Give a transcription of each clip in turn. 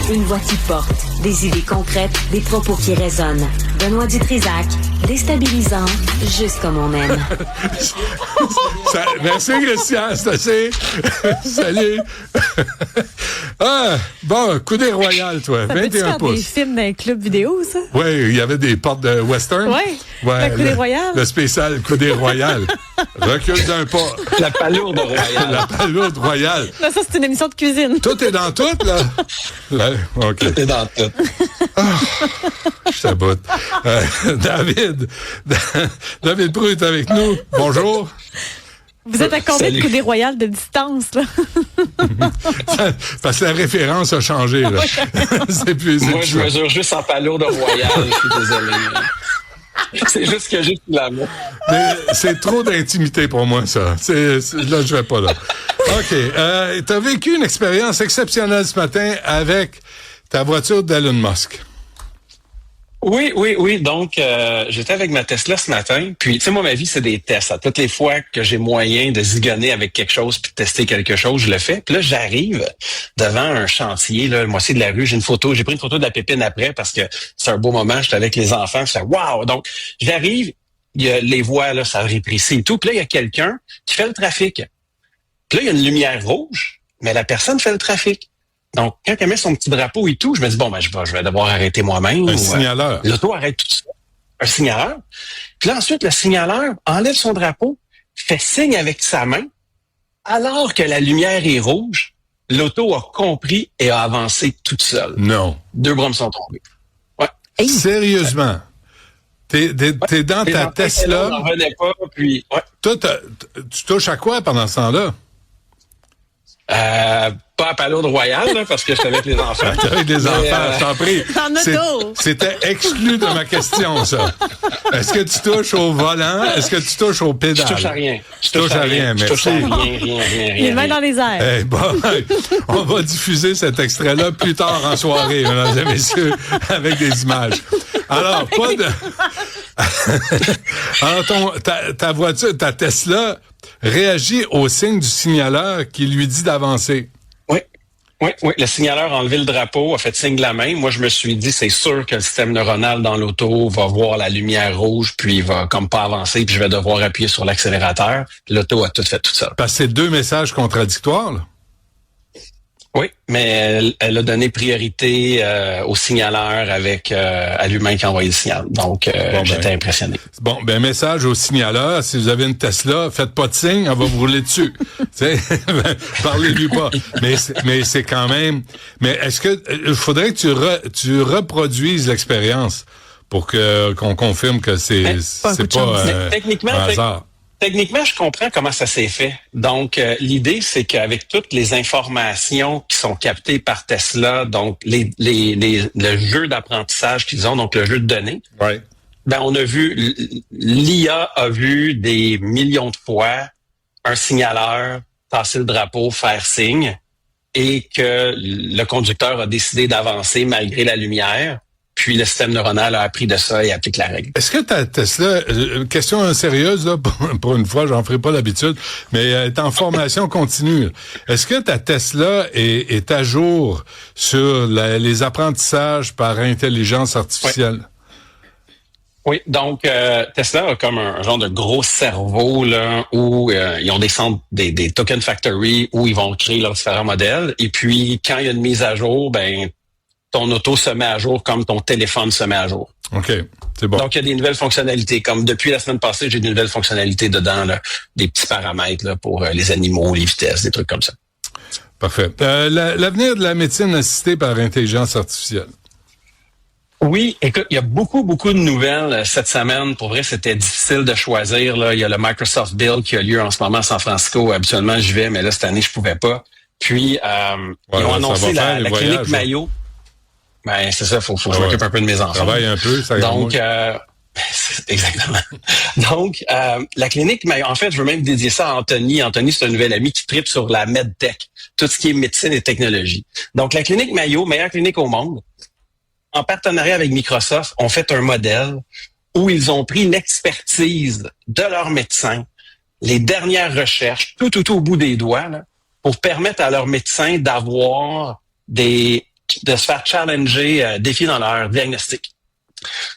Une voix qui porte, des idées concrètes, des propos qui résonnent. Benoît Dutrisac, déstabilisant, juste comme on aime. Merci Christian, c'est assez. Salut. Bon, Coudé Royal, toi, Ça 21 pouces. Des films d'un club vidéo, ça? Oui, il y avait des portes de western. Oui, ouais, le Coudé Royal. Le spécial Coudé Royal. Recule d'un pas. La palourde royale. La palourde royale. Non, ça, c'est une émission de cuisine. Tout est dans tout, là. Là, OK. Tout est dans tout. Je sabote. David Prou est avec nous. Bonjour. Vous êtes à combien de Coudé Royal de distance, là? Parce que la référence a changé, là. Moi, je mesure juste en palourde royale. Je suis désolé. C'est juste que j'ai la main. Mais c'est trop d'intimité pour moi, ça. Là, je vais pas là. OK. T'as vécu une expérience exceptionnelle ce matin avec ta voiture d'Elon Musk. Oui. Donc, j'étais avec ma Tesla ce matin. Puis, tu sais, moi, ma vie, c'est des tests. À toutes les fois que j'ai moyen de zigonner avec quelque chose puis de tester quelque chose, je le fais. Puis là, j'arrive devant un chantier, là, moi, c'est de la rue. J'ai pris une photo de la pépine après parce que c'est un beau moment. J'étais avec les enfants. Je fais, wow! Donc, j'arrive, il y a les voies, là, ça rétrécit et tout. Puis là, il y a quelqu'un qui fait le trafic. Puis là, il y a une lumière rouge, mais la personne fait le trafic. Donc, quand elle met son petit drapeau et tout, je me dis, bon, ben, je vais devoir arrêter moi-même. Un signaleur. L'auto arrête tout ça. Un signaleur. Puis là, ensuite, le signaleur enlève son drapeau, fait signe avec sa main. Alors que la lumière est rouge, l'auto a compris et a avancé toute seule. Non. 2 brumes sont tombées. Ouais. Hey. Sérieusement. T'es dans ta Tesla. On n'en revenait pas, puis, ouais. Toi, tu touches à quoi pendant ce temps-là? Pas à palourde royale, là, parce que j'étais avec les enfants. T'es avec les enfants, je t'en prie. En auto. C'était exclu de ma question, ça. Est-ce que tu touches au volant? Est-ce que tu touches au pédale? Je touche à rien. Je touche à rien, merci. Je touche à rien. Les mains dans les airs. Hey, bon, on va diffuser cet extrait-là plus tard en soirée, mesdames et messieurs, avec des images. Alors, pas de... Alors, ta voiture, ta Tesla, réagit au signe du signaleur qui lui dit d'avancer. Oui. Le signaleur a enlevé le drapeau, a fait signe de la main. Moi, je me suis dit, c'est sûr que le système neuronal dans l'auto va voir la lumière rouge, puis il va comme pas avancer, puis je vais devoir appuyer sur l'accélérateur. L'auto a tout fait toute seule. Parce que c'est 2 messages contradictoires, là. Oui, mais elle a donné priorité au signaleur avec à l'humain qui a envoyé le signal. Donc, j'étais impressionné. Bon, message au signaleur, si vous avez une Tesla, faites pas de signe, elle va vous rouler dessus. Parlez-lui pas. Mais c'est quand même... Mais est-ce que il faudrait que tu reproduises l'expérience pour qu'on confirme que c'est pas techniquement, un hasard? Techniquement, je comprends comment ça s'est fait. Donc, l'idée, c'est qu'avec toutes les informations qui sont captées par Tesla, donc le jeu d'apprentissage qu'ils ont, donc le jeu de données, ouais. Ben on a vu, l'IA a vu des millions de fois un signaleur passer le drapeau, faire signe, et que le conducteur a décidé d'avancer malgré la lumière. Puis le système neuronal a appris de ça et applique la règle. Est-ce que ta Tesla, question sérieuse, là, pour une fois, j'en ferai pas l'habitude, mais elle est en formation continue. Est-ce que ta Tesla est à jour sur les apprentissages par intelligence artificielle? Oui, donc Tesla a comme un genre de gros cerveau là où ils ont des centres, des token factory où ils vont créer leurs différents modèles. Et puis quand il y a une mise à jour, ben ton auto se met à jour comme ton téléphone se met à jour. OK, c'est bon. Donc, il y a des nouvelles fonctionnalités. Comme depuis la semaine passée, j'ai des nouvelles fonctionnalités dedans, là, des petits paramètres là, pour les animaux, les vitesses, des trucs comme ça. Parfait. L'avenir de la médecine assistée par intelligence artificielle. Oui, écoute, il y a beaucoup de nouvelles cette semaine. Pour vrai, c'était difficile de choisir. Là. Il y a le Microsoft Build qui a lieu en ce moment à San Francisco. Habituellement, j'y vais, mais là, cette année, je pouvais pas. Puis, ils ont annoncé la clinique Mayo. Ben, c'est ça, faut que je m'occupe un peu de mes enfants. Travaille un peu, ça donc, exactement. Donc, la clinique Mayo, en fait, je veux même dédier ça à Anthony. Anthony, c'est un nouvel ami qui tripe sur la MedTech, tout ce qui est médecine et technologie. Donc, la clinique Mayo, meilleure clinique au monde, en partenariat avec Microsoft, ont fait un modèle où ils ont pris l'expertise de leurs médecins, les dernières recherches, tout au bout des doigts, là, pour permettre à leurs médecins d'avoir des de se faire challenger défis dans leur diagnostic.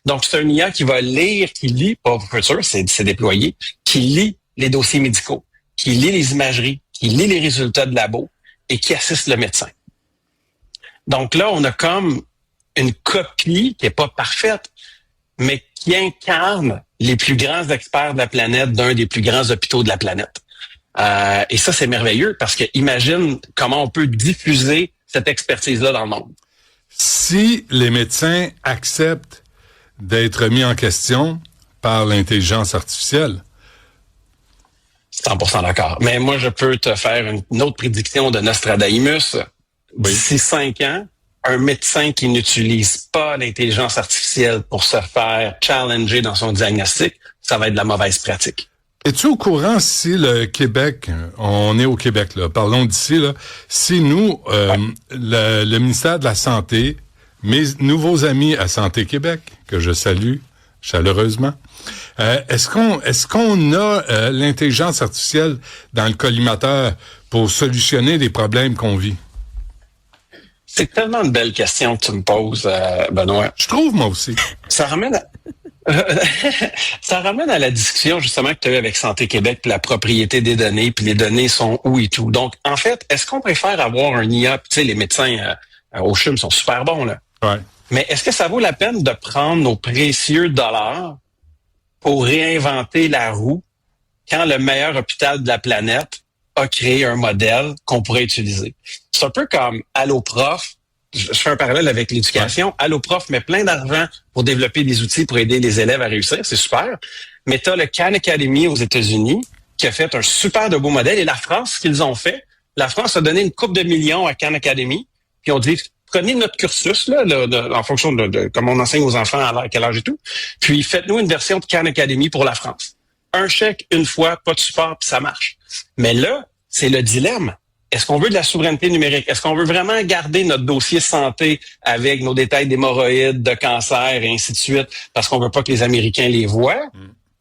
Donc, c'est un IA qui va lire, qui lit, pas futur, c'est déployé, qui lit les dossiers médicaux, qui lit les imageries, qui lit les résultats de labo et qui assiste le médecin. Donc là, on a comme une copie qui est pas parfaite, mais qui incarne les plus grands experts de la planète d'un des plus grands hôpitaux de la planète. Et ça, c'est merveilleux parce que imagine comment on peut diffuser cette expertise-là dans le monde. Si les médecins acceptent d'être mis en question par l'intelligence artificielle. 100% d'accord. Mais moi, je peux te faire une autre prédiction de Nostradamus. Oui. D'ici 5 ans, un médecin qui n'utilise pas l'intelligence artificielle pour se faire challenger dans son diagnostic, ça va être de la mauvaise pratique. Es-tu au courant si le Québec, on est au Québec, là, parlons d'ici, là, si nous, le ministère de la Santé, mes nouveaux amis à Santé Québec, que je salue chaleureusement, est-ce qu'on a l'intelligence artificielle dans le collimateur pour solutionner les problèmes qu'on vit? C'est tellement une belle question que tu me poses, Benoît. Je trouve, moi aussi. Ça ramène à la discussion justement que tu as eu avec Santé Québec, puis la propriété des données, puis les données sont où et tout. Donc, en fait, est-ce qu'on préfère avoir un IA? Tu sais, les médecins au CHUM sont super bons, là. Ouais. Mais est-ce que ça vaut la peine de prendre nos précieux dollars pour réinventer la roue quand le meilleur hôpital de la planète a créé un modèle qu'on pourrait utiliser? C'est un peu comme Alloprof. Je fais un parallèle avec l'éducation. Ouais. Alloprof met plein d'argent pour développer des outils pour aider les élèves à réussir. C'est super. Mais tu as le Khan Academy aux États-Unis qui a fait un super de beau modèle. Et la France, ce qu'ils ont fait, la France a donné une couple de millions à Khan Academy. Puis on dit, prenez notre cursus là, en fonction de comment on enseigne aux enfants à quel âge et tout. Puis faites-nous une version de Khan Academy pour la France. Un chèque, une fois, pas de support, puis ça marche. Mais là, c'est le dilemme. Est-ce qu'on veut de la souveraineté numérique? Est-ce qu'on veut vraiment garder notre dossier santé avec nos détails d'hémorroïdes, de cancer et ainsi de suite parce qu'on veut pas que les Américains les voient?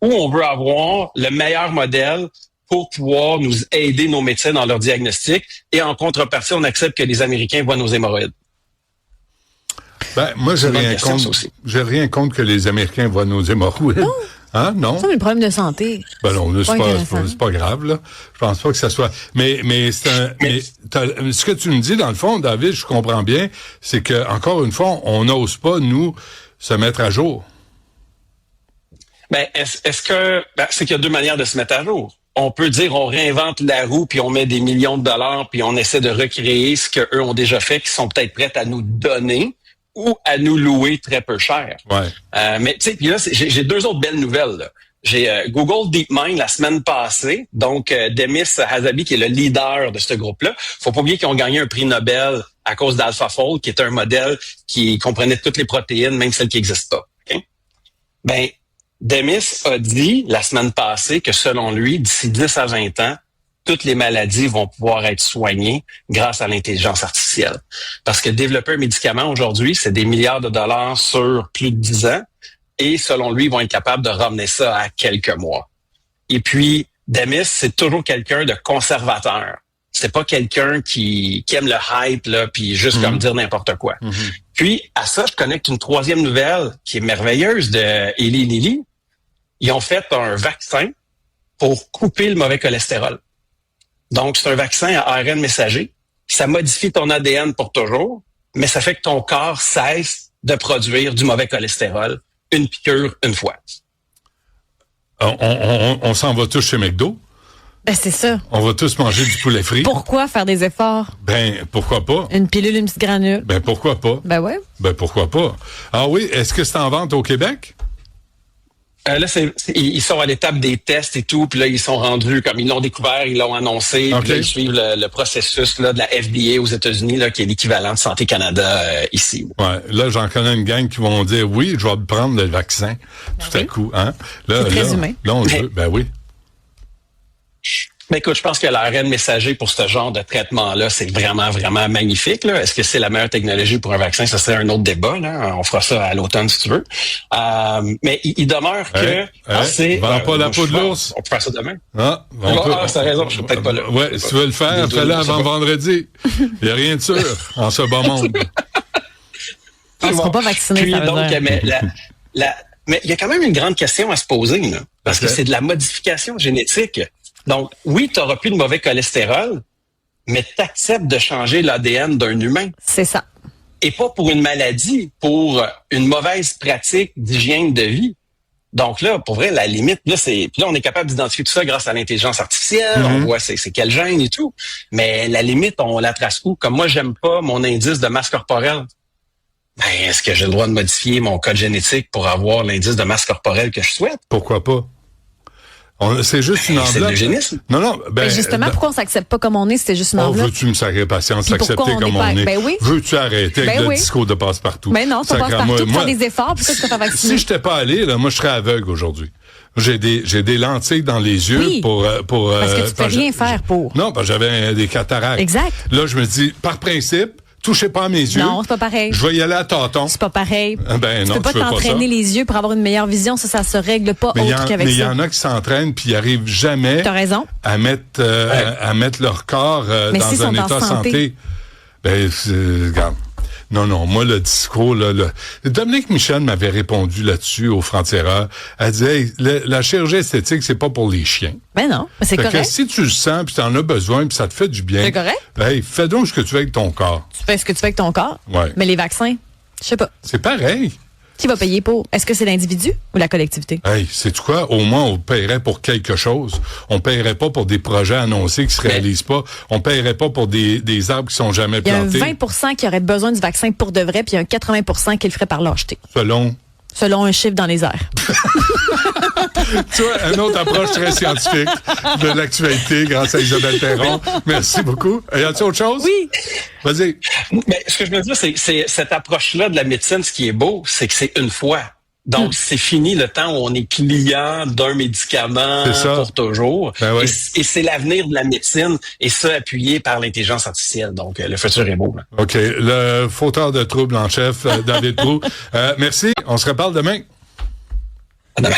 Ou on veut avoir le meilleur modèle pour pouvoir nous aider nos médecins dans leur diagnostic et en contrepartie, on accepte que les Américains voient nos hémorroïdes? Ben, moi, j'ai rien contre que les Américains voient nos hémorroïdes. Non. Hein? Non? C'est un problème de santé. Ben non, là, c'est pas grave, là. Je pense pas que ça soit, mais ce que tu me dis, dans le fond, David, je comprends bien, c'est que, encore une fois, on n'ose pas, nous, se mettre à jour. Ben, c'est qu'il y a deux manières de se mettre à jour. On peut dire, on réinvente la roue, puis on met des millions de dollars, puis on essaie de recréer ce qu'eux ont déjà fait, qui sont peut-être prêts à nous donner ou à nous louer très peu cher. Ouais. Mais tu sais, puis là, j'ai deux autres belles nouvelles. Là. J'ai Google DeepMind la semaine passée, donc Demis Hassabis, qui est le leader de ce groupe-là. Faut pas oublier qu'ils ont gagné un prix Nobel à cause d'AlphaFold, qui est un modèle qui comprenait toutes les protéines, même celles qui n'existent pas. Okay? Ben, Demis a dit la semaine passée que selon lui, d'ici 10 à 20 ans, toutes les maladies vont pouvoir être soignées grâce à l'intelligence artificielle. Parce que développer un médicament aujourd'hui, c'est des milliards de dollars sur plus de 10 ans. Et selon lui, ils vont être capables de ramener ça à quelques mois. Et puis, Demis, c'est toujours quelqu'un de conservateur. C'est pas quelqu'un qui aime le hype, là, puis juste comme dire n'importe quoi. Puis, à ça, je connecte une troisième nouvelle qui est merveilleuse de Eli Lilly. Ils ont fait un vaccin pour couper le mauvais cholestérol. Donc, c'est un vaccin à ARN messager. Ça modifie ton ADN pour toujours, mais ça fait que ton corps cesse de produire du mauvais cholestérol une piqûre une fois. On s'en va tous chez McDo. Ben, c'est ça. On va tous manger du poulet frit. Pourquoi faire des efforts? Ben, pourquoi pas? Une pilule, une petite granule. Ben, pourquoi pas? Ben ouais. Ben, pourquoi pas? Ah oui, est-ce que c'est en vente au Québec? Là, ils sont à l'étape des tests et tout, puis là, ils sont rendus, comme ils l'ont découvert, ils l'ont annoncé, okay. Puis là, ils suivent le processus là, de la FDA aux États-Unis, là, qui est l'équivalent de Santé Canada ici. Ouais, là, j'en connais une gang qui vont dire oui, je vais prendre le vaccin tout à coup. Hein? Là, c'est très humain. Là, on le veut. Ben oui. Mais écoute, je pense que l'ARN messager pour ce genre de traitement-là, c'est vraiment, vraiment magnifique. Là. Est-ce que c'est la meilleure technologie pour un vaccin? Ça serait un autre débat. Là. On fera ça à l'automne, si tu veux. Mais il demeure que... c'est vends pas la peau de l'ours. On peut faire ça demain. Ah, t'as raison, je suis peut-être pas là. Ouais, si tu veux le faire, fais-le avant vendredi. Il n'y a rien de sûr en ce bas monde. ne seront pas vaccinés, Puis, ça veut donc, dire. mais il y a quand même une grande question à se poser, là, parce que c'est de la modification génétique. Donc, oui, tu n'auras plus de mauvais cholestérol, mais tu acceptes de changer l'ADN d'un humain. C'est ça. Et pas pour une maladie, pour une mauvaise pratique d'hygiène de vie. Donc là, pour vrai, la limite, là, puis là, on est capable d'identifier tout ça grâce à l'intelligence artificielle, on voit c'est quel gène et tout. Mais la limite, on la trace où? Comme moi, j'aime pas mon indice de masse corporelle. Ben, est-ce que j'ai le droit de modifier mon code génétique pour avoir l'indice de masse corporelle que je souhaite? Pourquoi pas? C'est juste une enveloppe. C'est de l'eugénisme. Non. Ben justement, pourquoi on s'accepte pas comme on est, c'est juste une enveloppe? Veux-tu me sacrer patience, Puis pourquoi s'accepter comme on est? Ben oui. Veux-tu arrêter avec le discours de passe-partout? Ben non, c'est pas passe-partout, tu fais des efforts, puis ça, tu te fais vacciner. Si j'étais pas allé, là, moi, je serais aveugle aujourd'hui. J'ai des lentilles dans les yeux pour parce que tu peux rien faire pour. Non, parce que j'avais des cataractes. Exact. Là, je me dis, par principe, touchez pas à mes yeux. Non, c'est pas pareil. Je vais y aller à tâtons. C'est pas pareil. Ben non, tu peux pas t'entraîner les yeux pour avoir une meilleure vision, ça se règle pas autre qu'avec ça. Mais il y en a qui s'entraînent puis ils arrivent jamais à mettre leur corps dans un état santé. Ben regarde. Non, moi, le discours, là, Dominique Michel m'avait répondu là-dessus au Franc-Tireur. Elle disait, hey, la chirurgie esthétique, c'est pas pour les chiens. Ben non, mais c'est fait correct. Que si tu le sens, puis t'en as besoin, puis ça te fait du bien. C'est correct. Hey, fais donc ce que tu veux avec ton corps. Tu fais ce que tu fais avec ton corps. Ouais. Mais les vaccins, je sais pas. C'est pareil. Qui va payer pour? Est-ce que c'est l'individu ou la collectivité? Hey, sais-tu quoi? Au moins, on paierait pour quelque chose. On paierait pas pour des projets annoncés qui se réalisent pas. On paierait pas pour des arbres qui sont jamais plantés. Il y a un 20% qui aurait besoin du vaccin pour de vrai, puis il y a un 80% qui le ferait par lâcheté. Selon un chiffre dans les airs. Tu vois, une autre approche très scientifique de l'actualité grâce à Isabelle Perron. Merci beaucoup. Y a-t-il autre chose? Oui. Vas-y. Mais ce que je veux dire, c'est cette approche-là de la médecine, ce qui est beau, c'est que c'est une fois. Donc, c'est fini le temps où on est client d'un médicament pour toujours. Ben oui. Et c'est l'avenir de la médecine, et ça appuyé par l'intelligence artificielle. Donc, le futur est beau. Là. OK. Le fauteur de troubles en chef, David Proulx. Merci. On se reparle demain. À demain.